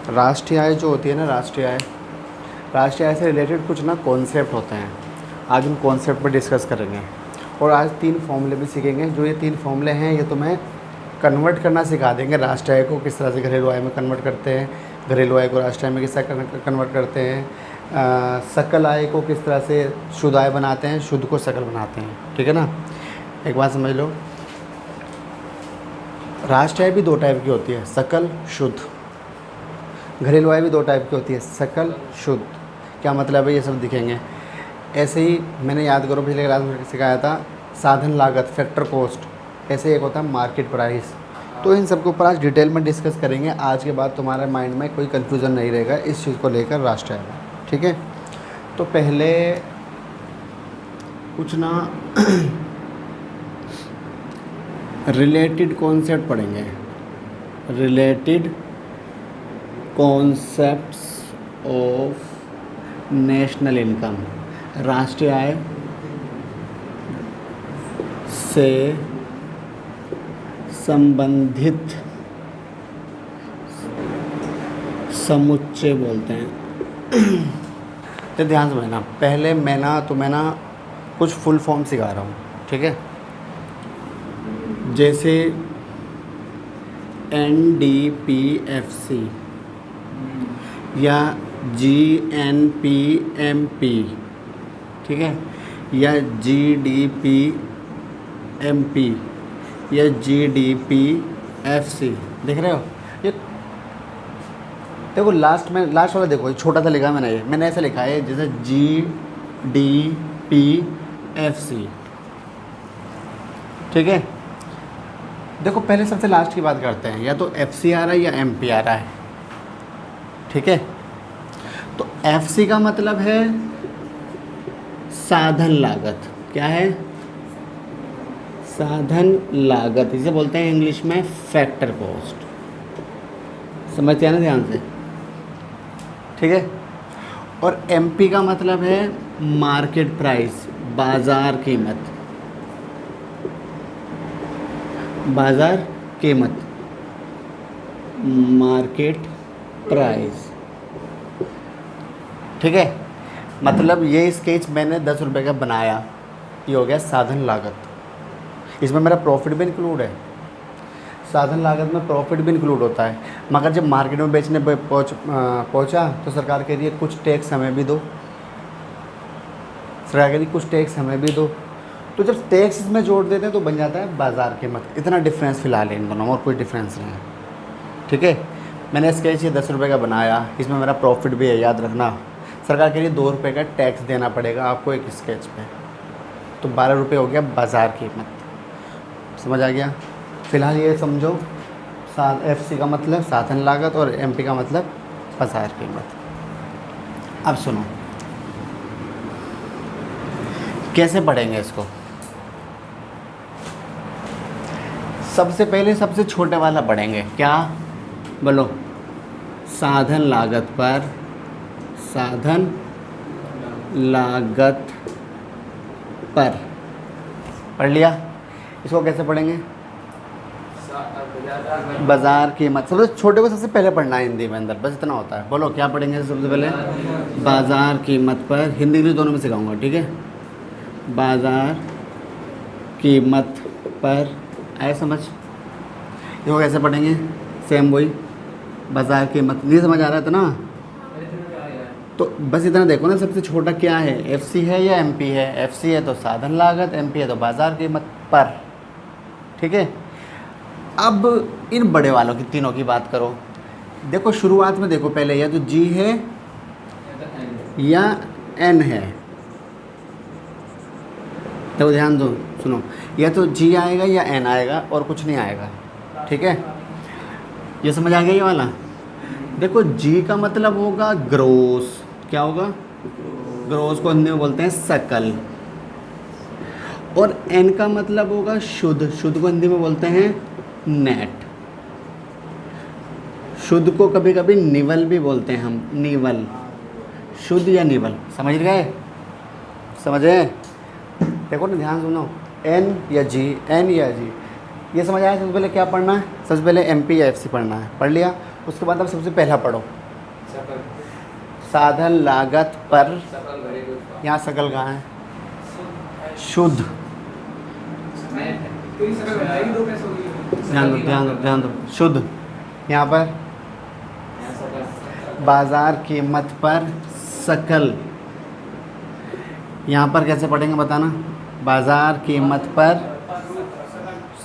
राष्ट्रीय आय जो होती है ना, राष्ट्रीय आय से रिलेटेड कुछ ना कॉन्सेप्ट होते हैं। आज उन कॉन्सेप्ट पर डिस्कस करेंगे और आज 3 फॉर्मूले भी सीखेंगे। जो ये 3 फॉर्मूले हैं ये तुम्हें कन्वर्ट करना सिखा देंगे। राष्ट्रीय आय को किस तरह से घरेलू आय में कन्वर्ट करते हैं, घरेलू आय को राष्ट्रीय आय में किस तरह कन्वर्ट करते हैं, सकल आय को किस तरह से शुद्ध आय बनाते हैं, शुद्ध को सकल बनाते हैं। ठीक है ना। एक बात समझ लो, राष्ट्रीय आय भी 2 टाइप की होती है, सकल शुद्ध। घरेलू आय भी 2 टाइप की होती है, सकल शुद्ध। क्या मतलब है ये सब दिखेंगे। ऐसे ही मैंने याद करो पिछले क्लास में सिखाया था साधन लागत, फैक्टर कॉस्ट। ऐसे एक होता है मार्केट प्राइस। तो इन सब के ऊपर आज डिटेल में डिस्कस करेंगे। आज के बाद तुम्हारे माइंड में कोई कन्फ्यूज़न नहीं रहेगा इस चीज़ को लेकर राष्ट्रीय आय में। ठीक है। तो पहले कुछ ना रिलेटेड कॉन्सेप्ट पढ़ेंगे, related concepts of national income. राष्ट्रीय आय से संबंधित समुच्चय बोलते हैं। तो ध्यान समझना, पहले मैं तुम्हें कुछ फुल फॉर्म सिखा रहा हूँ। ठीक है। जैसे NDPFC या GNPMP, ठीक है, या GDPMP या GDPFC। देख रहे हो ये, देखो लास्ट वाला देखो, ये छोटा सा लिखा मैंने ऐसा लिखा है जैसे GDPFC। ठीक है। देखो पहले सबसे लास्ट की बात करते हैं, या तो FC आ रहा है या MP आ रहा है। ठीक है। तो FC का मतलब है साधन लागत। क्या है? साधन लागत। इसे बोलते हैं इंग्लिश में फैक्टर कॉस्ट। समझते हैं ना ध्यान से। ठीक है। और MP का मतलब है मार्केट प्राइस, बाजार कीमत, बाजार कीमत, मार्केट प्राइस। ठीक है। मतलब ये स्केच मैंने 10 रुपये का बनाया, ये हो गया साधन लागत। इसमें मेरा प्रॉफिट भी इंक्लूड है। साधन लागत में प्रॉफिट भी इंक्लूड होता है। मगर जब मार्केट में बेचने पे पहुंचा तो सरकार कह रही है कुछ टैक्स हमें भी दो, सरकार कह रही है कुछ टैक्स हमें भी दो। तो जब टैक्स इसमें जोड़ देते हैं तो बन जाता है बाजार कीमत। इतना डिफरेंस फिलहाल है इन दोनों में, और कोई डिफरेंस नहीं है। ठीक है। मैंने स्केच ये 10 रुपये का बनाया, इसमें मेरा प्रॉफिट भी है, याद रखना। सरकार कह रही है 2 रुपये का टैक्स देना पड़ेगा आपको एक स्केच पे, तो 12 रुपये हो गया बाजार कीमत। समझ आ गया। फ़िलहाल ये समझो, FC का मतलब साधन लागत और MP का मतलब बाजार कीमत। अब सुनो कैसे पढ़ेंगे इसको। सबसे पहले सबसे छोटे वाला पढ़ेंगे। क्या बोलो? साधन लागत पर, साधन लागत पर पढ़ लिया। इसको कैसे पढ़ेंगे? बाजार कीमत। सबसे छोटे को सबसे पहले पढ़ना है हिंदी में, अंदर बस इतना होता है। बोलो क्या पढ़ेंगे सबसे पहले? बाजार कीमत पर। हिंदी इंग्लिश दोनों में सिखाऊंगा। ठीक है। बाजार कीमत पर। आए समझ? इसको कैसे पढ़ेंगे? सेम वही, बाजार कीमत। नहीं समझ आ रहा था ना? तो बस इतना देखो ना, सबसे छोटा क्या है, FC है या MP है? FC है तो साधन लागत, MP है तो बाजार कीमत पर। ठीक है। अब इन बड़े वालों की, तीनों की बात करो। देखो शुरुआत में देखो, पहले या तो G है या N है। तो ध्यान दो, सुनो, या तो G आएगा या N आएगा और कुछ नहीं आएगा। ठीक है। ये समझ आ गया ये वाला? देखो G का मतलब होगा ग्रोस। क्या होगा? ग्रोस को हिंदी में बोलते हैं सकल। और N का मतलब होगा शुद्ध। शुद्ध को हिंदी में बोलते हैं नेट। शुद्ध को कभी कभी निवल भी बोलते हैं हम, निवल। शुद्ध या निवल, समझ गए? समझे? देखो ना, ध्यान सुनो। N या G, N या G, ये समझ आया? सबसे पहले क्या पढ़ना है? सबसे पहले MP या FC पढ़ना है। पढ़ लिया। उसके बाद अब सबसे पहला पढ़ो, साधन लागत पर, यहाँ सकल कहाँ है? शुद्ध। ध्यान दो शुद्ध। यहाँ पर बाजार कीमत पर सकल, यहाँ पर कैसे पढ़ेंगे बताना? बाजार कीमत पर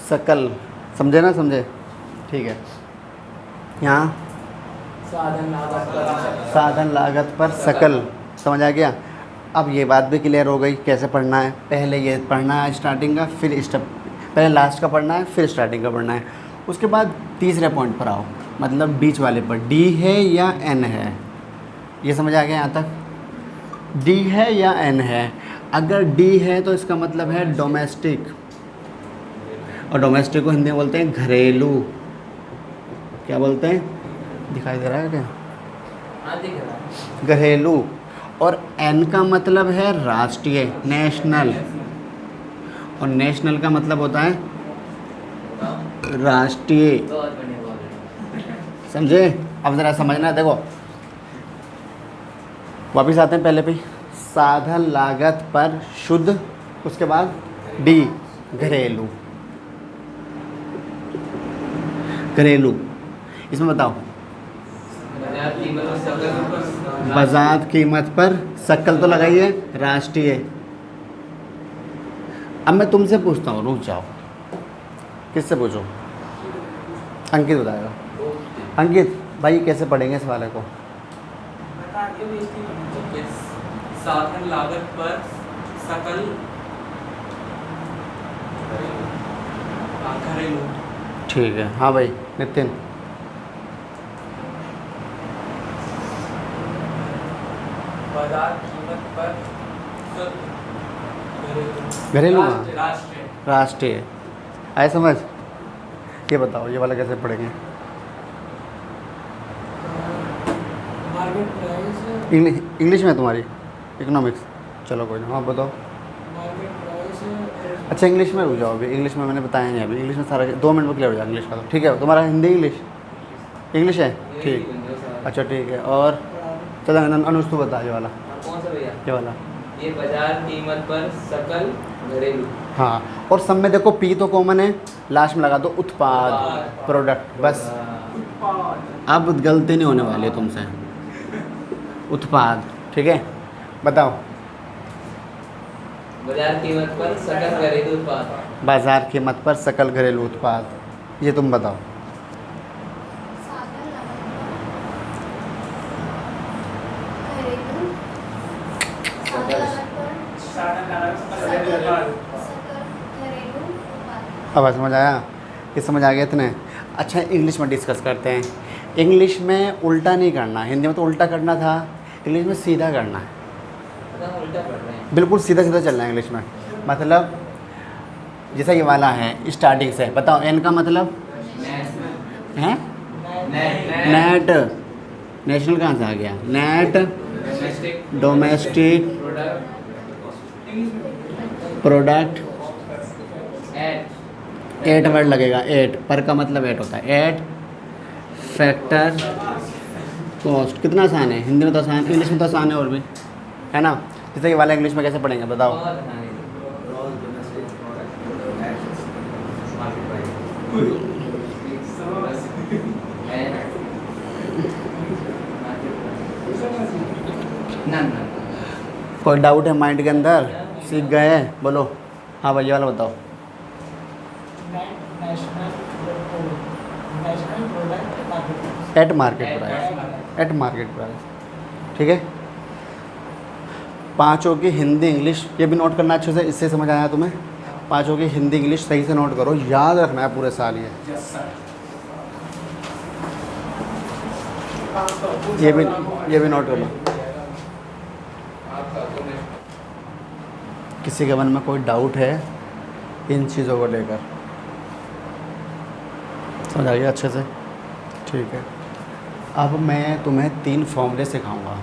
सकल, समझे ना? समझे? ठीक है। यहाँ साधन लागत पर सकल, समझ आ गया? अब ये बात भी क्लियर हो गई कैसे पढ़ना है। पहले ये पढ़ना है स्टार्टिंग का, फिर स्टेप, पहले लास्ट का पढ़ना है, फिर स्टार्टिंग का पढ़ना है। उसके बाद तीसरे पॉइंट पर आओ, मतलब बीच वाले पर। डी है या एन है, ये समझ आ गया यहाँ तक? डी है या एन है? अगर डी है तो इसका मतलब है डोमेस्टिक, और डोमेस्टिक को हिंदी में बोलते हैं घरेलू। क्या बोलते हैं? दिखाई दे रहा है क्या? हाँ दिख रहा है। घरेलू। और एन का मतलब है राष्ट्रीय, नेशनल, और नेशनल का मतलब होता है राष्ट्रीय। समझे? अब ज़रा समझना, देखो वापिस आते हैं पहले पे। साधन लागत पर शुद्ध, उसके बाद डी घरेलू। घरेलू इसमें बताओ, बाजार कीमत पर सकल तो लगाइए, राष्ट्रीय। अब मैं तुमसे पूछता हूँ, रुक जाओ, किससे पूछो? अंकित बताएगा। अंकित भाई कैसे पढ़ेंगे इस वाले को? साधन लागत पर सकल घरेलू। ठीक है। हाँ भाई नितिन। बाजार कीमत पर घरेलू राष्ट्रीय। राष्ट्रीय आए समझ? ये बताओ ये वाला कैसे पढ़ेंगे? Market price. इंग्लिश में तुम्हारी इकोनॉमिक्स, चलो कोई नहीं। हाँ बताओ। Market price. अच्छा इंग्लिश में रुक जाओ, अभी इंग्लिश में मैंने बताया नहीं, अभी इंग्लिश में सारा 2 मिनट में क्लियर हो जाएगा इंग्लिश का। तो ठीक है, तुम्हारा हिंदी इंग्लिश है? ठीक, अच्छा ठीक है। और चलो अनुज तू बता ये वाला। कौन सा भैया? ये वाला। ये बाजार कीमत पर सकल घरेलू। हाँ, और सब में देखो पी तो कॉमन है, लास्ट में लगा दो उत्पाद, प्रोडक्ट, बस। अब गलती नहीं होने वाली है तुमसे। उत्पाद, ठीक है? बताओ। बाजार कीमत पर सकल घरेलू उत्पाद। बाजार कीमत पर सकल घरेलू उत्पाद, ये तुम बताओ। अब समझ आया? ये समझ आ गया इतने? अच्छा इंग्लिश में डिस्कस करते हैं। इंग्लिश में उल्टा नहीं करना, हिंदी में तो उल्टा करना था, इंग्लिश में सीधा करना है। उल्टा पढ़ रहे हैं। बिल्कुल सीधा सीधा चलना है इंग्लिश में। मतलब जैसा ये वाला है स्टार्टिंग से, बताओ एन का मतलब है नेट। नेशनल कहाँ से आ गया? Net, domestic product, at word लगेगा। एट पर का मतलब एट होता है। At factor cost. कितना आसान है, हिंदी में तो आसान, इंग्लिश में तो आसान है और भी, है ना? जैसे ये वाला इंग्लिश में कैसे पढ़ेंगे बताओ? कोई डाउट है माइंड के अंदर? सीख गए हैं? बोलो। हाँ भाई ये वाला बताओ। Eight market price. Eight market price, ठीक है? पांचों की हिंदी इंग्लिश ये भी नोट करना अच्छे से, इससे समझ आया तुम्हें? पांचों की हिंदी इंग्लिश सही से नोट करो, याद रखना है पूरे साल ये। ये भी नोट कर लो। किसी के मन में कोई डाउट है इन चीज़ों को लेकर? समझ आ गया अच्छे से? ठीक है। अब मैं तुम्हें 3 फॉर्मूले सिखाऊंगा।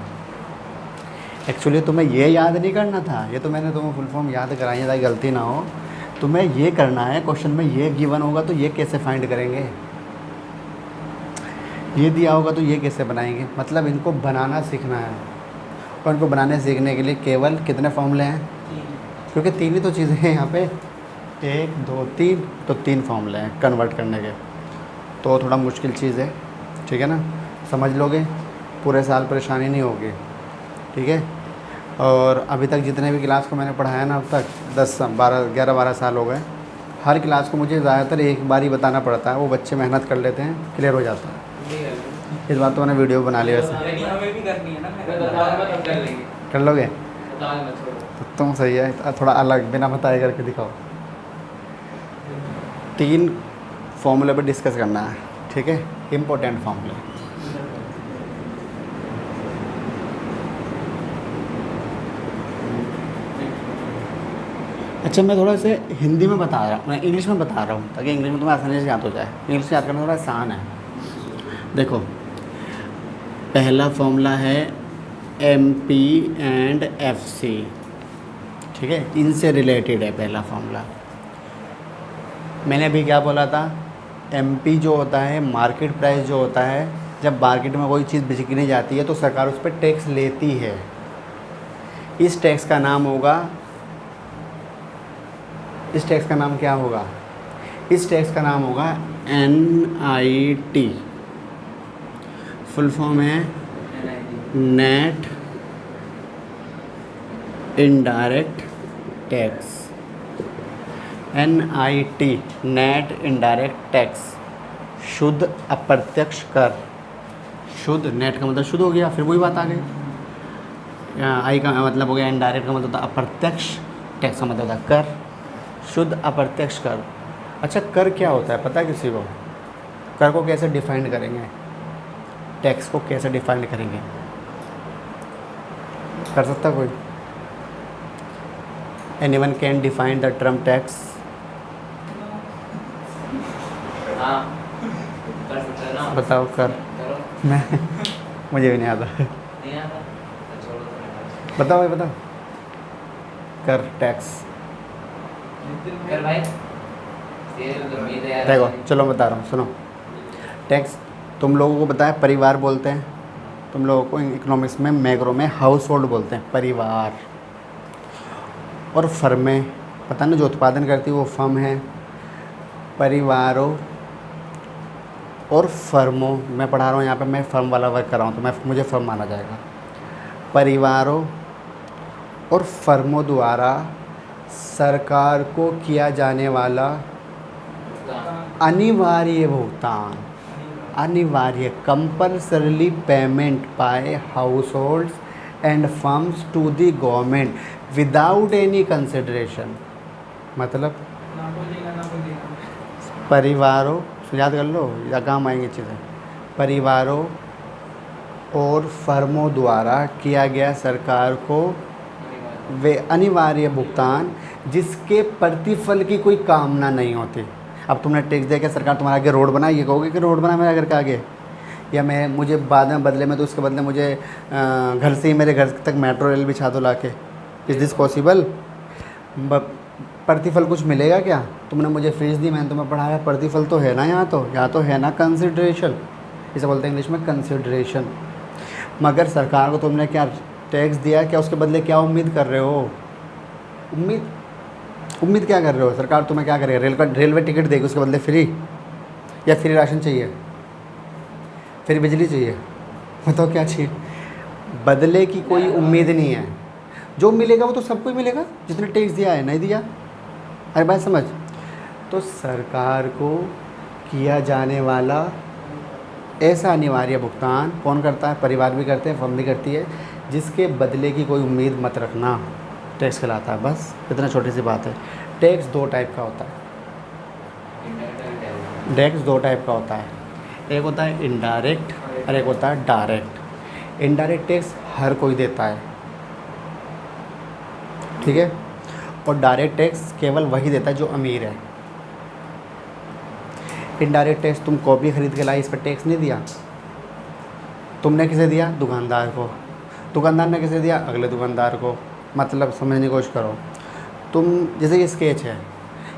एक्चुअली तुम्हें ये याद नहीं करना था, ये तो मैंने तुम्हें फुल फॉर्म याद कराई है ताकि गलती ना हो। तुम्हें ये करना है, क्वेश्चन में ये गिवन होगा तो ये कैसे फाइंड करेंगे। ये दिया होगा तो ये कैसे बनाएंगे, मतलब इनको बनाना सीखना है। और इनको बनाने सीखने के लिए केवल कितने फॉर्मूले हैं, क्योंकि 3 ही तो चीज़ें हैं यहाँ पे, 1 2 3, तो 3 फॉर्मूले हैं कन्वर्ट करने के। तो थोड़ा मुश्किल चीज़ है, ठीक है ना, समझ लोगे पूरे साल परेशानी नहीं होगी, ठीक है। और अभी तक जितने भी क्लास को मैंने पढ़ाया ना, अब तक 11-12 साल हो गए, हर क्लास को मुझे ज़्यादातर एक बार ही बताना पड़ता है, वो बच्चे मेहनत कर लेते हैं, क्लियर हो जाता है। इस बार तो मैंने वीडियो बना लिया वैसे। हमें भी करनी है ना, मैं कर लेंगे। कर लोगे? बता मत छोड़ो। तुम सही है, थोड़ा अलग बिना बताए करके दिखाओ। 3 फॉर्मूले पर डिस्कस करना है, ठीक है, इम्पोर्टेंट फॉर्मूले। अच्छा, मैं थोड़ा से हिंदी में बता रहा हूँ, मैं इंग्लिश में बता रहा हूँ ताकि इंग्लिश में तुम्हें आसानी से याद हो जाए। इंग्लिश याद करना थोड़ा आसान है। देखो, पहला फॉर्मूला है MP एंड FC, ठीक है, इनसे रिलेटेड है पहला फॉर्मूला। मैंने अभी क्या बोला था, MP जो होता है मार्केट प्राइस जो होता है, जब मार्केट में कोई चीज़ बिकने जाती है तो सरकार उस पर टैक्स लेती है। इस टैक्स का नाम होगा, इस टैक्स का नाम क्या होगा, इस टैक्स का नाम होगा NIT। फुल फॉर्म है net indirect tax. NIT net indirect tax, शुद्ध अप्रत्यक्ष कर। शुद्ध, नेट का मतलब शुद्ध हो गया, फिर वही बात आ गई। आई का मतलब हो गया इनडायरेक्ट का मतलब होता अप्रत्यक्ष, टैक्स का मतलब होता कर, शुद्ध अप्रत्यक्ष कर। अच्छा, कर क्या होता है पता है किसी को? कर को कैसे डिफाइन करेंगे, टैक्स को कैसे डिफाइन करेंगे, कर सकता कोई? Anyone can define the term tax? हाँ, कर सकते हैं ना। बताओ कर। करो। मैं मुझे भी नहीं आता। नहीं आता तो छोड़ो, बताओ भाई, बताओ। कर, टैक्स। कर भाई। ये तो उम्मीद है यार। देखो, चलो बता रहा हूँ, सुनो। टैक्स तुम लोगों को पता है परिवार बोलते हैं, तुम लोगों को इकोनॉमिक्स में मैक्रो में हाउस होल्ड बोलते हैं, परिवार। और फर्में, पता ना जो उत्पादन करती है वो फर्म है। परिवारों और फर्मों, मैं पढ़ा रहा हूँ यहाँ पे, मैं फर्म वाला वर्क कर रहा हूँ तो मुझे फर्म माना जाएगा। परिवारों और फर्मों द्वारा सरकार को किया जाने वाला अनिवार्य भुगतान, अनिवार्य compulsorily payment by households and firms to the government without any consideration. मतलब परिवारों, याद कर लो या काम आएंगी चीज़ें, परिवारों और फर्मों द्वारा किया गया सरकार को वे अनिवार्य भुगतान जिसके प्रतिफल की कोई कामना नहीं होती। अब तुमने टैक्स दिया कि सरकार तुम्हारे आगे रोड बनाए, ये कहोगे कि रोड बना मेरे घर के आगे, या मैं मुझे बाद में बदले में तो उसके बदले मुझे घर से ही मेरे घर तक मेट्रो रेल बिछा दो लाके, इज़ दिस पॉसिबल? प्रतिफल कुछ मिलेगा क्या? तुमने मुझे फीस दी, मैंने तुम्हें पढ़ाया, प्रतिफल तो है ना, यहाँ तो है ना कंसिडरेशन, इसे बोलते हैं इंग्लिश में कंसिडरेशन। मगर सरकार को तुमने क्या टैक्स दिया, क्या उसके बदले क्या उम्मीद कर रहे हो? उम्मीद क्या कर रहे हो? सरकार तुम्हें क्या करेगा? रेलवे टिकट देगी उसके बदले फ्री, या फ्री राशन चाहिए, फ्री बिजली चाहिए, बताओ क्या चाहिए? बदले की कोई उम्मीद नहीं है, जो मिलेगा वो तो सबको ही मिलेगा जिसने टैक्स दिया है। नहीं दिया, अरे बात समझ। तो सरकार को किया जाने वाला ऐसा अनिवार्य भुगतान कौन करता है? परिवार भी करते हैं, फर्म भी करती है, जिसके बदले की कोई उम्मीद मत रखना, टैक्स कहलाता है। बस इतना छोटी सी बात है। टैक्स 2 टाइप का होता है, टैक्स 2 टाइप का होता है, एक होता है इनडायरेक्ट और एक होता है डायरेक्ट। इनडायरेक्ट टैक्स हर कोई देता है, ठीक है, और डायरेक्ट टैक्स केवल वही देता है जो अमीर है। इनडायरेक्ट टैक्स, तुम कॉपी खरीद के लाई, इस पर टैक्स नहीं दिया, तुमने किसे दिया? दुकानदार को। दुकानदार ने किसे दिया? अगले दुकानदार को। मतलब समझने की कोशिश करो, तुम जैसे ये स्केच है,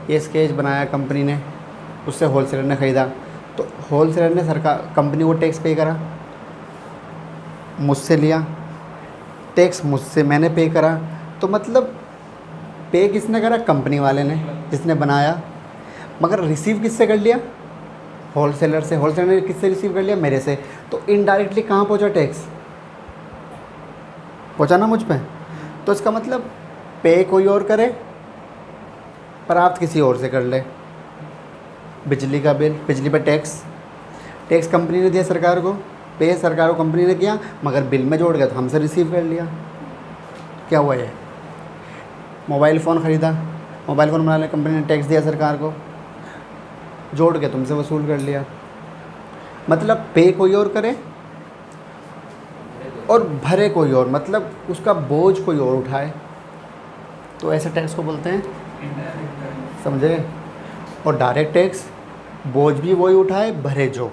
ये स्केच बनाया कंपनी ने, उससे होलसेलर ने ख़रीदा, तो होलसेलर ने सरकार कंपनी को टैक्स पे करा, मुझसे लिया, टैक्स मुझसे मैंने पे करा, तो मतलब पे किसने करा? कंपनी वाले ने, जिसने बनाया। मगर रिसीव किससे कर लिया? होलसेलर से। होलसेलर ने किससे रिसीव कर लिया? मेरे से। तो इनडायरेक्टली कहाँ पहुँचा टैक्स? पहुँचा ना मुझ पे। तो इसका मतलब पे कोई और करे, प्राप्त किसी और से कर ले। बिजली का बिल, बिजली पर टैक्स, टैक्स कंपनी ने दिया सरकार को, पे सरकार को कंपनी ने किया, मगर बिल में जोड़ गया तो हमसे रिसीव कर लिया। क्या हुआ ये? मोबाइल फ़ोन ख़रीदा, मोबाइल फ़ोन बनाने कंपनी ने टैक्स दिया सरकार को, जोड़ के तुमसे वसूल कर लिया। मतलब पे कोई और करे और भरे कोई और, मतलब उसका बोझ कोई और उठाए, तो ऐसे टैक्स को बोलते हैं, समझे? और डायरेक्ट टैक्स, बोझ भी वही उठाए, भरे जो।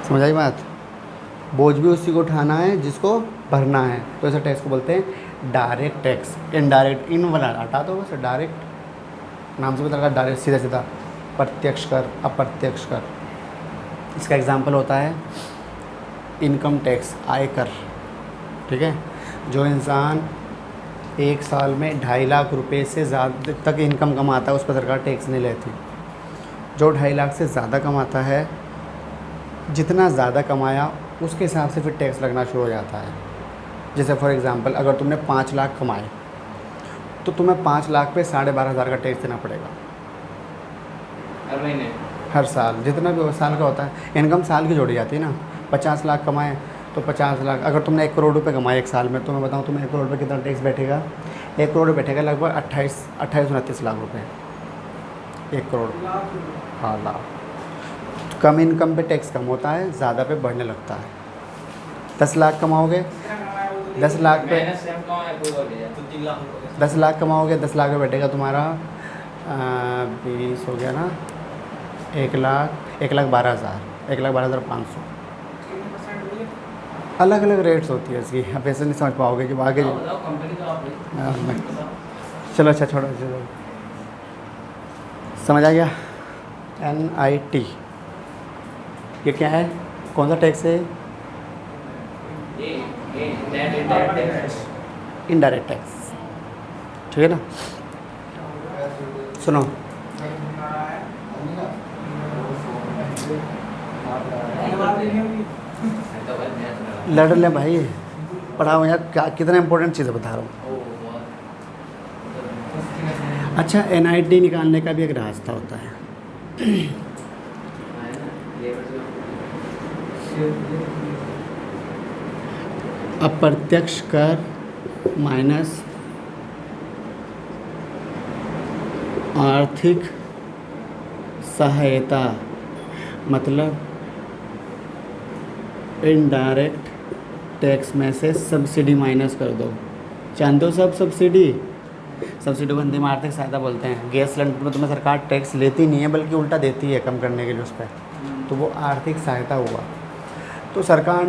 समझ आई बात? बोझ भी उसी को उठाना है जिसको भरना है, तो ऐसे टैक्स को बोलते हैं डायरेक्ट टैक्स। इनडायरेक्ट, इन वाला हटा दो बस, डायरेक्ट नाम से पता लगा, डायरेक्ट सीधा सीधा। प्रत्यक्ष कर, अप्रत्यक्ष कर। इसका एग्जांपल होता है इनकम टैक्स, आयकर। ठीक है, जो इंसान एक साल में 2.5 लाख रुपए से ज़्यादा तक इनकम कमाता है उस पर सरकार टैक्स नहीं लेती। जो 2.5 लाख से ज़्यादा कमाता है, जितना ज़्यादा कमाया उसके हिसाब से फिर टैक्स लगना शुरू हो जाता है। जैसे फॉर एग्ज़ाम्पल, अगर तुमने 5 लाख कमाए तो तुम्हें 5 लाख पे 12,500 का टैक्स देना पड़ेगा हर महीने, हर साल। जितना भी साल का होता है, इनकम साल की जोड़ी जाती है ना। 50 लाख कमाए तो 50 लाख, अगर तुमने 1 करोड़ रुपये कमाए एक साल में, तो मैं बताऊँ तुम्हें 1 करोड़ पे कितना टैक्स बैठेगा? 1 करोड़ बैठेगा लगभग 28-29 लाख रुपए। 1 करोड़, हाँ, लाख। कम इनकम पे टैक्स कम होता है, ज़्यादा पे बढ़ने लगता है। 10 लाख कमाओगे, 10 लाख पे 10 लाख कमाओगे, 10 लाख पे बैठेगा तुम्हारा 20 हो गया ना, 1,12,000, 1,12,500। अलग अलग रेट्स होती है इसकी, अब ऐसे नहीं समझ पाओगे कि आगे। चलो अच्छा, छोड़ो, चलो समझ आ गया। NIT ये क्या है? कौन सा टैक्स है? Indirect tax. ठीक है ना? सुनो, लड़ ले भाई, पढ़ाओ यार, क्या कितना इंपॉर्टेंट चीज़ें बता रहा हूँ। अच्छा, NIT निकालने का भी एक रास्ता होता है। अप्रत्यक्ष कर माइनस आर्थिक सहायता, मतलब इनडायरेक्ट टैक्स में से सब्सिडी माइनस कर दो। जानते हो सब सब्सिडी को हिंदी में आर्थिक सहायता बोलते हैं। गैस सिलेंडर में तुम्हें सरकार टैक्स लेती नहीं है, बल्कि उल्टा देती है कम करने के लिए उस पर, तो वो आर्थिक सहायता हुआ। तो सरकार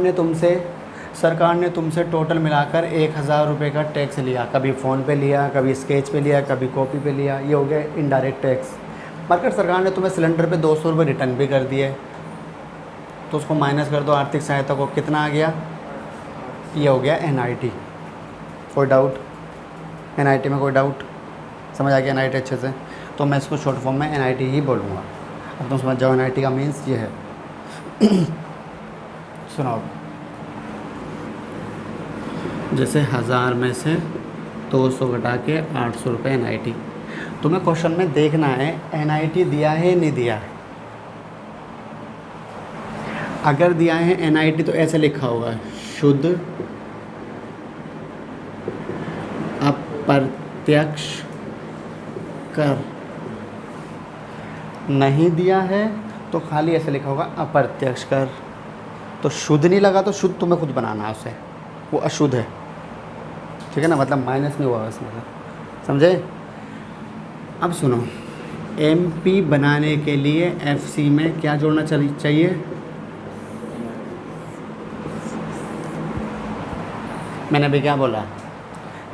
ने तुमसे टोटल मिलाकर 1,000 रुपये का टैक्स लिया। कभी फ़ोन पे लिया, कभी स्केच पे लिया, कभी कॉपी पे लिया, ये हो गया इनडायरेक्ट टैक्स। मगर सरकार ने तुम्हें सिलेंडर पे 200 रुपये रिटर्न भी कर दिए, तो उसको माइनस कर दो आर्थिक सहायता को, कितना आ गया? ये हो गया NIT। कोई डाउट? NIT में कोई डाउट? समझ आ गया NIT अच्छे से? तो मैं इसको शॉर्ट फॉर्म में NIT ही बोलूँगा। अब तुम समझ जाओ NIT का मीन्स ये है। सुनाओ, जैसे 1000 में से 200 घटा के 800 रुपये NIT। तुम्हें क्वेश्चन में देखना है NIT दिया है नहीं दिया है। अगर दिया है NIT तो ऐसे लिखा होगा, शुद्ध अप्रत्यक्ष कर। नहीं दिया है तो खाली ऐसे लिखा होगा अप्रत्यक्ष कर। तो शुद्ध नहीं लगा तो शुद्ध तुम्हें खुद बनाना है उसे, वो अशुद्ध है। ठीक है ना? मतलब माइनस नहीं हुआ उसमें, समझे? अब सुनो, MP बनाने के लिए FC में क्या जोड़ना चाहिए? मैंने अभी क्या बोला?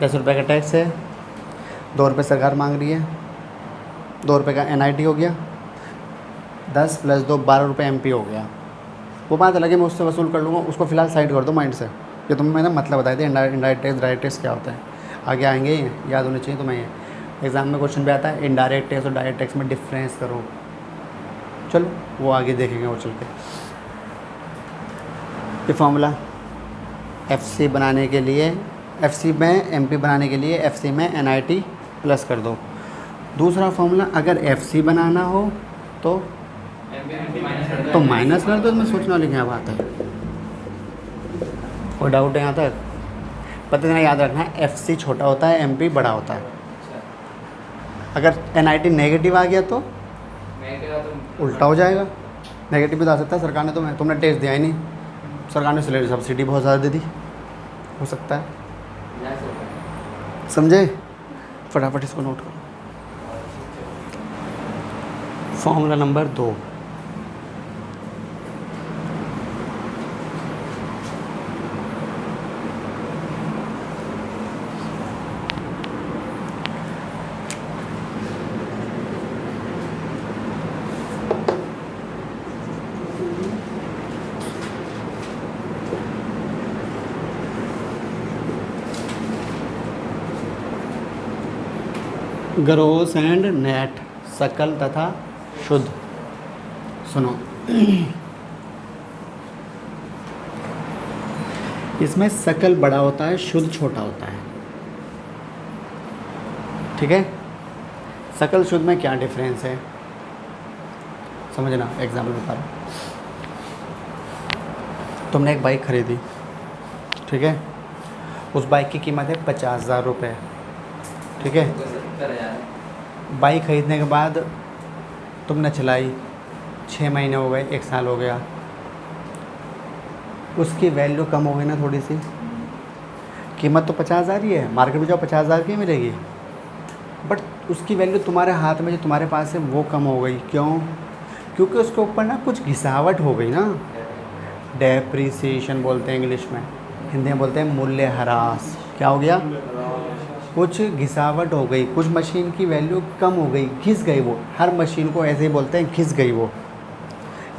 10 रुपये का टैक्स है, 2 रुपये सरकार मांग रही है, 2 रुपये का NIT हो गया, 10 + 2 12 रुपये MP हो गया। वो बात अलग है, मैं उससे वसूल कर लूँगा, उसको फ़िलहाल साइड कर दो माइंड से। ये तुम्हें मैंने मतलब बताया था इनडायरेक्ट टैक्स डायरेक्ट टैक्स क्या होता है, आगे आएंगे ही, याद होने चाहिए तुम्हें। ये एग्ज़ाम में क्वेश्चन भी आता है इनडायरेक्ट टैक्स और डायरेक्ट टैक्स में डिफरेंस करो। चलो वो आगे देखेंगे वो चल के। ये फार्मूला FC बनाने के लिए, FC में MP बनाने के लिए FC में NIT प्लस कर दो। दूसरा फार्मूला अगर FC बनाना हो तो माइनस कर दो। तो मैं सोचने वाली क्या बात है, कोई डाउट है यहाँ तक? पता नहीं, याद रखना है FC छोटा होता है, MP बड़ा होता है। अगर NIT नेगेटिव आ गया तो उल्टा हो जाएगा, नेगेटिव भी आ सकता है। सरकार ने तुमने टेस्ट दिया ही नहीं, सरकार ने सैलरी सब्सिडी बहुत ज़्यादा दे दी, हो सकता है। समझे? फटाफट इसको नोट करो। Formula number 2, gross and net, सकल तथा शुद्ध। सुनो, इसमें सकल बड़ा होता है, शुद्ध छोटा होता है, ठीक है। सकल शुद्ध में क्या डिफरेंस है समझना, एग्जाम्पल बता रहा हूँ। तुमने एक बाइक खरीदी, ठीक है, उस बाइक की कीमत है 50,000 रुपये, ठीक है। बाइक ख़रीदने के बाद तुमने चलाई, 6 महीने हो गए, 1 साल हो गया, उसकी वैल्यू कम हो गई ना थोड़ी सी। कीमत तो 50,000 ही है, मार्केट में जाओ 50,000 की मिलेगी, बट उसकी वैल्यू तुम्हारे हाथ में जो तुम्हारे पास है वो कम हो गई। क्यों? क्योंकि उसके ऊपर ना कुछ घिसावट हो गई ना, डेप्रिसिएशन बोलते हैं इंग्लिश में, हिंदी में बोलते हैं मूल्यह्रास। क्या हो गया? कुछ घिसावट हो गई, कुछ मशीन की वैल्यू कम हो गई, घिस गई वो। हर मशीन को ऐसे ही बोलते हैं, घिस गई वो।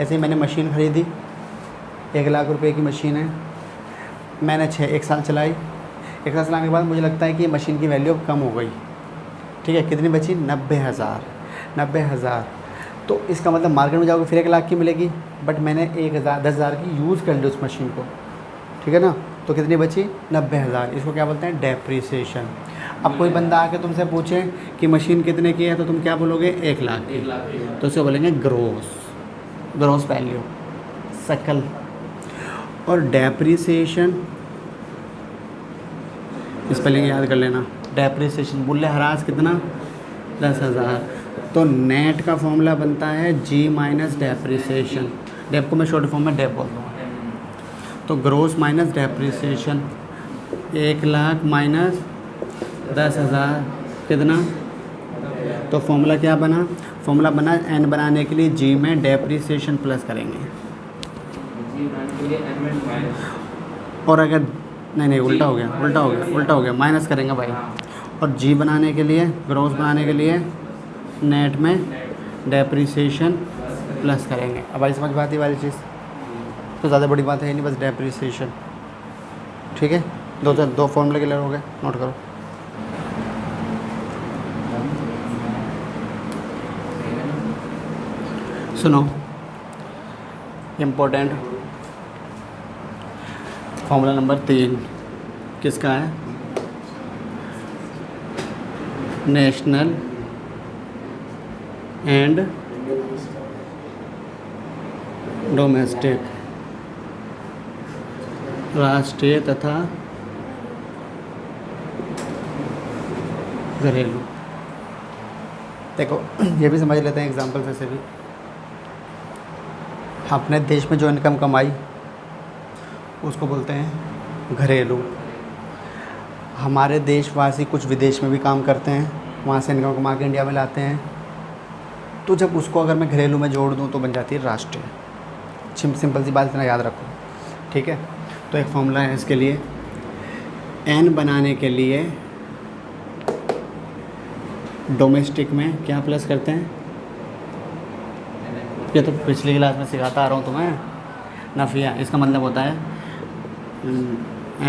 ऐसे ही मैंने मशीन ख़रीदी, 1 लाख रुपए की मशीन है, मैंने 1 साल चलाई। 1 साल चलाने के बाद मुझे लगता है कि मशीन की वैल्यू अब कम हो गई, ठीक है। कितनी बची? 90,000। 90,000 तो इसका मतलब मार्केट में जाओगे फिर 1 लाख की मिलेगी, बट मैंने 10,000 की यूज़ कर ली उस मशीन को, ठीक है ना। तो कितनी बची? 90,000। इसको क्या बोलते हैं? डेप्रिसिएशन। अब कोई बंदा आके तुमसे पूछे कि मशीन कितने की है, तो तुम क्या बोलोगे? 1 लाख की। तो उसको बोलेंगे ग्रोस वैल्यू, सकल। और डेप्रिसिएशन, स्पेलिंग याद कर लेना। डेप्रिसिएशन मूल्यह्रास कितना? 10,000। तो नेट का फॉर्मूला बनता है G माइनस डेप्रिसिएशन। डेप को मैं शॉर्ट फॉर्म में डेप बोल दूँगा। तो gross minus depreciation, 1 lakh minus 10,000 कितना? तो फॉर्मूला क्या बना? फॉर्मूला बना N बनाने के लिए G में डेप्रिसिएशन प्लस करेंगे। और अगर नहीं उल्टा हो गया, माइनस करेंगे भाई। और G बनाने के लिए, ग्रोस बनाने के लिए नेट में डेप्रिसिएशन प्लस करेंगे। अब भाई समझ बात ही वाली चीज़ तो ज़्यादा बड़ी बात है नहीं, बस डेप्रिसिएशन, ठीक है। 2 फॉर्मूले क्लियर हो गए, नोट करो। सुनो, इम्पोर्टेंट फॉर्मूला नंबर 3 किसका है? नेशनल एंड डोमेस्टिक, राष्ट्रीय तथा घरेलू। देखो ये भी समझ लेते हैं एग्जाम्पल से भी। अपने देश में जो इनकम कमाई उसको बोलते हैं घरेलू। हमारे देशवासी कुछ विदेश में भी काम करते हैं, वहाँ से इनकम कमा के इंडिया में लाते हैं, तो जब उसको अगर मैं घरेलू में जोड़ दूँ तो बन जाती है राष्ट्रीय। सिंपल सी बात, इतना याद रखो, ठीक है। तो एक फॉर्मूला है इसके लिए, N बनाने के लिए डोमेस्टिक में क्या प्लस करते हैं? ये तो पिछली क्लास में सिखाता आ रहा हूँ तुम्हें। नफिया इसका मतलब होता है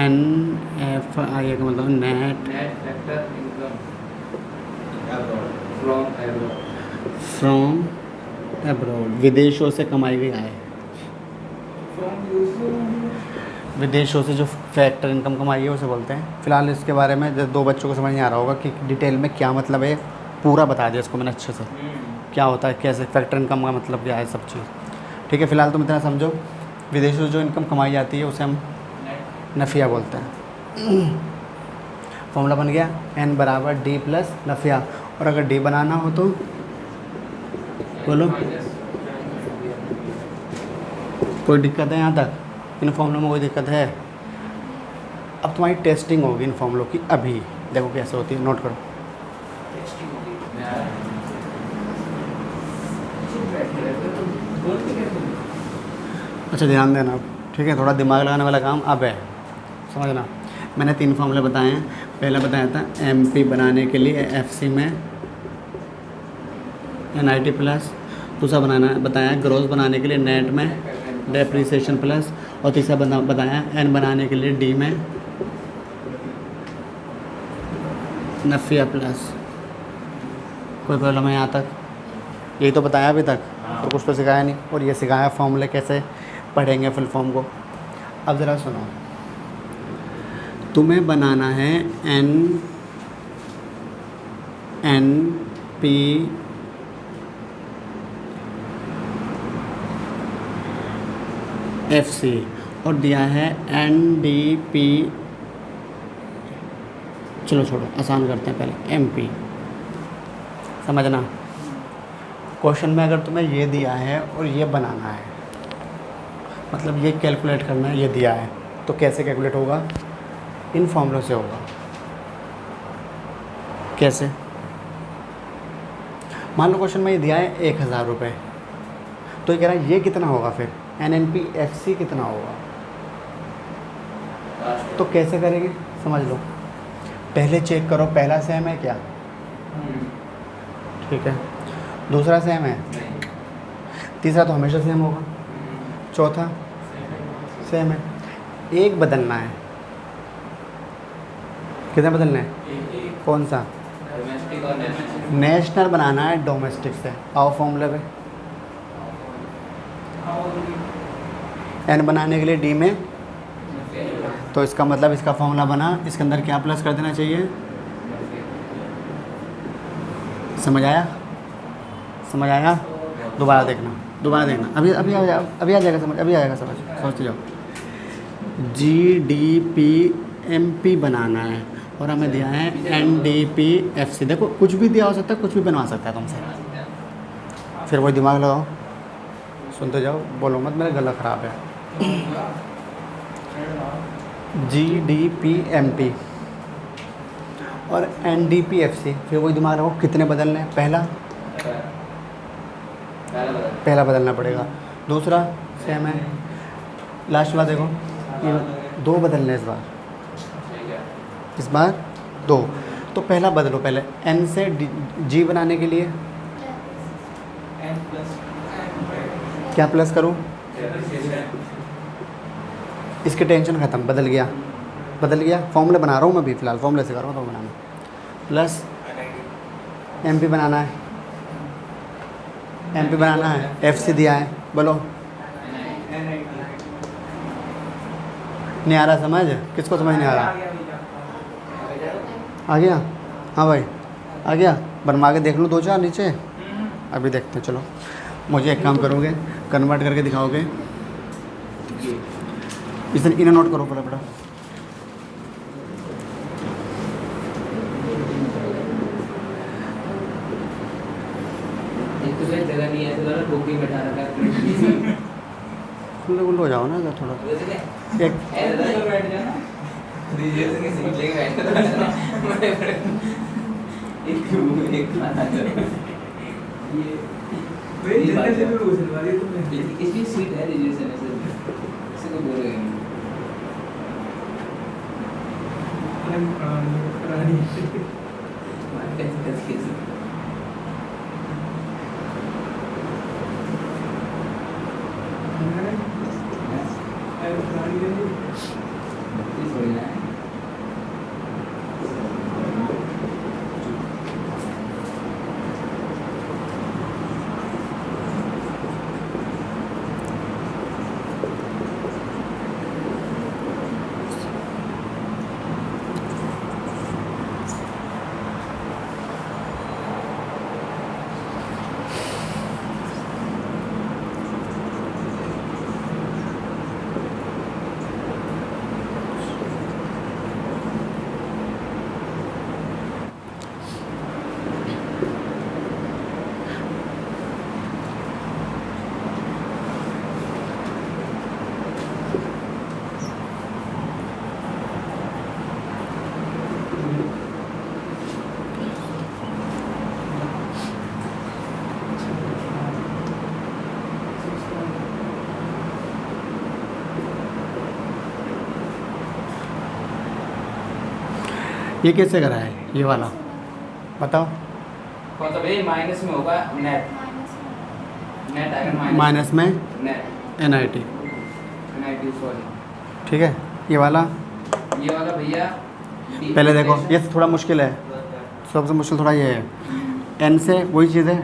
NFI का मतलब net net factor income from from abroad, विदेशों से कमाई गई आय। विदेशों से जो फैक्टर इनकम कमाई है उसे बोलते हैं। फिलहाल इसके बारे में जब 2 बच्चों को समझ नहीं आ रहा होगा कि डिटेल में क्या मतलब है, पूरा बता दिया इसको मैंने अच्छे से, क्या होता है, कैसे फैक्टर इनकम का मतलब क्या है, सब चीज़। ठीक है, फ़िलहाल तुम इतना समझो, विदेशों से जो इनकम कमाई जाती है उसे हम नफिया बोलते हैं। फॉर्मूला बन गया N बराबर D प्लस नफिया। और अगर D बनाना हो तो बोलो, कोई दिक्कत है यहाँ तक? इन फॉर्मूलों में कोई दिक्कत है? अब तुम्हारी टेस्टिंग होगी इन फॉर्मूलों की, अभी देखो कैसे होती है, नोट करो। अच्छा ध्यान देना अब, ठीक है, थोड़ा दिमाग लगाने वाला काम अब है, समझना। मैंने 3 फॉर्मूले बताए हैं। पहला बताया था MP बनाने के लिए FC में NIT प्लस, दूसरा बताया ग्रोस बनाने के लिए नेट में डेप्रीसिएशन प्लस, और तीसरा बताया N बनाने के लिए D में नफिया प्लस। कोई प्रॉब्लम है यहाँ तक? यही तो बताया अभी तक, तो कुछ तो सिखाया नहीं। और ये सिखाया फॉर्मूले कैसे पढ़ेंगे फुल फॉर्म को। अब ज़रा सुनो, तुम्हें बनाना है NP FC और दिया है NDP, चलो छोड़ो, आसान करते हैं पहले MP। समझना, क्वेश्चन में अगर तुम्हें ये दिया है और ये बनाना है, मतलब ये कैलकुलेट करना है, ये दिया है, तो कैसे कैलकुलेट होगा? इन फॉर्मूलों से होगा। कैसे? मान लो क्वेश्चन में ये दिया है 1000 रुपये, तो ये कह रहा है ये कितना होगा, फिर NNP FC कितना होगा, तो कैसे करेंगे समझ लो। पहले चेक करो पहला सेम है क्या, ठीक है, दूसरा सेम है, तीसरा तो हमेशा सेम होगा, चौथा सेम है, एक बदलना है। कितना बदलना है? कौन सा? नेशनल बनाना है डोमेस्टिक से। आओ फॉर्मूले पे, N बनाने के लिए D में, तो इसका मतलब इसका फॉर्मूला बना, इसके अंदर क्या प्लस कर देना चाहिए? समझ आया? समझ आया? दोबारा देखना, दोबारा देखना, अभी अभी आ जाएगा, अभी आ जाएगा समझ, अभी आएगा समझ, सोचते जाओ। GDP MP बनाना है और हमें दिया है NDP FC। देखो कुछ भी दिया हो सकता है, कुछ भी बनवा सकता है तुमसे, फिर वही दिमाग लगाओ, सुनते जाओ, बोलो मत मेरा गला ख़राब है। GDP MP और NDP FC, फिर वही दिमाग लगाओ, कितने बदलने हैं? पहला बदलना पड़ेगा, दूसरा सेम है, लास्ट बार देखो ये 2 बदलने हैं इस बार 2। तो पहला बदलो, पहले N से G बनाने के लिए क्या प्लस करूँ? इसकी टेंशन ख़त्म, बदल गया, बदल गया। फॉर्मूले बना रहा हूँ मैं भी, फ़िलहाल फॉर्मूले से कर रहा हूँ तो बनाना। प्लस MP बनाना है, MP बनाना है, FC दिया है, बोलो नहीं आ रहा समझ? किसको समझ नहीं आ रहा? आ गया? हाँ भाई आ गया, बनवा के देख लो 2-4 नीचे, अभी देखते हैं। चलो मुझे एक काम करोगे, कन्वर्ट करके दिखाओगे, इसे इन्हें नोट करो फटाफट। जगह नहीं है तो टोपी बैठा रखा है, खुले खुले हो जाओ ना इधर थोड़ा, एक बैठ जाना डीजे से सीट लेके बैठ एक खाना ये इसकी सीट है रिजर्वेशन है सर, किसी को बोलेंगे थोड़ी ना है। ये कैसे करा है ये वाला बताओ। कौन सा भाई माइनस में होगा नेट। नेट आएगा माइनस में नेट NIT, NIT सॉरी। ठीक है। ये वाला भैया पहले देखो, ये थोड़ा मुश्किल है, सबसे मुश्किल थोड़ा ये है। N से वही चीज़ है,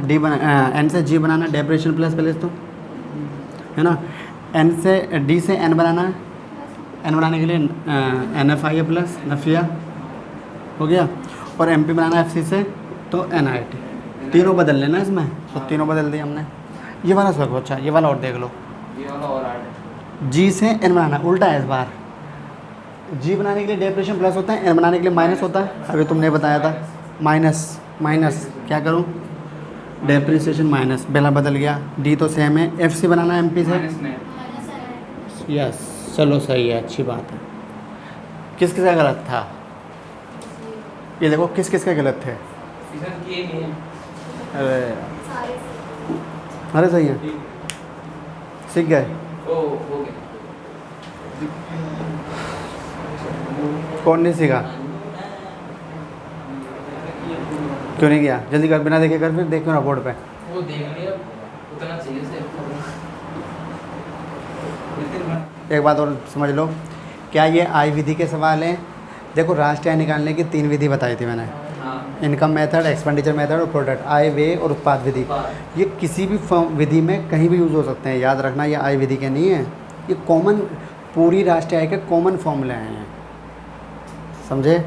N से G बनाना, डेपरेशन प्लस पहले तो है ना। N से D से N बनाना है, N बनाने के लिए NFI प्लस नफिया हो गया, और MP बनाना FC से तो NIT। तीनों बदल लेना इसमें, तो तीनों बदल दिए हमने। ये वाला सब अच्छा, ये वाला और देख लो। ये वाला और हार्ड है। G से N बनाना, उल्टा है इस बार। G बनाने के लिए डेपरेशन प्लस होता है, N बनाने के लिए माइनस होता है। अभी तुमने बताया था माइनस माइनस क्या करूँ, डेप्रिसिएशन माइनस, बेला बदल गया। D तो सेम है, FC बनाना है MP से। Minus net. यस चलो सही है, अच्छी बात है। किस किसका गलत था ये देखो, किस किस का गलत थे। सीजन किए नहीं है। अरे सही है, सीख गए। ओ हो गया। कौन नहीं सीखा, क्यों नहीं किया, जल्दी कर, बिना देखे कर, फिर देखो ना बोर्ड पे। वो देख लिया उतना चाहिए से। एक बात और समझ लो, क्या ये आई विधि के सवाल हैं। देखो राष्ट्रीय आय निकालने की 3 विधि बताई थी मैंने, इनकम मेथड, एक्सपेंडिचर मेथड और प्रोडक्ट, आय व्यय और उत्पाद विधि। ये किसी भी विधि में कहीं भी यूज़ हो सकते हैं, याद रखना। ये आय विधि के नहीं है, ये कॉमन पूरी राष्ट्रीय आय के कॉमन फॉर्मूले हैं, समझे।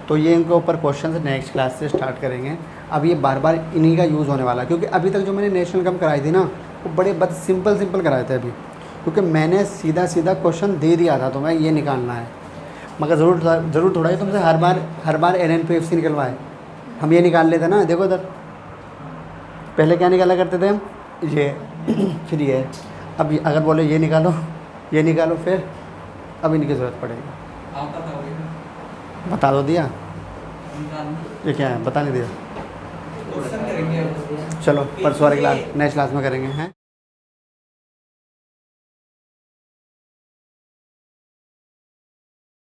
तो ये इनके ऊपर क्वेश्चन नेक्स्ट क्लास से स्टार्ट करेंगे। अब ये बार बार इन्हीं का यूज़ होने वाला है, क्योंकि अभी तक जो मैंने नेशनल इनकम कराई थी ना, वो बड़े बस सिंपल कराए थे अभी, क्योंकि मैंने सीधा क्वेश्चन दे दिया था तुम्हें ये निकालना है। मगर ज़रूर थोड़ा ही तुमसे हर बार NNPFC निकलवाए, हम ये निकाल लेते ना। देखो इधर पहले क्या निकाला करते थे हम, ये फिर ये। अब अगर बोले ये निकालो फिर अब इनकी ज़रूरत पड़ेगी। बता दो दिया, ये क्या है बता नहीं दिया। चलो परसों वाली क्लास नेक्स्ट क्लास में करेंगे हैं।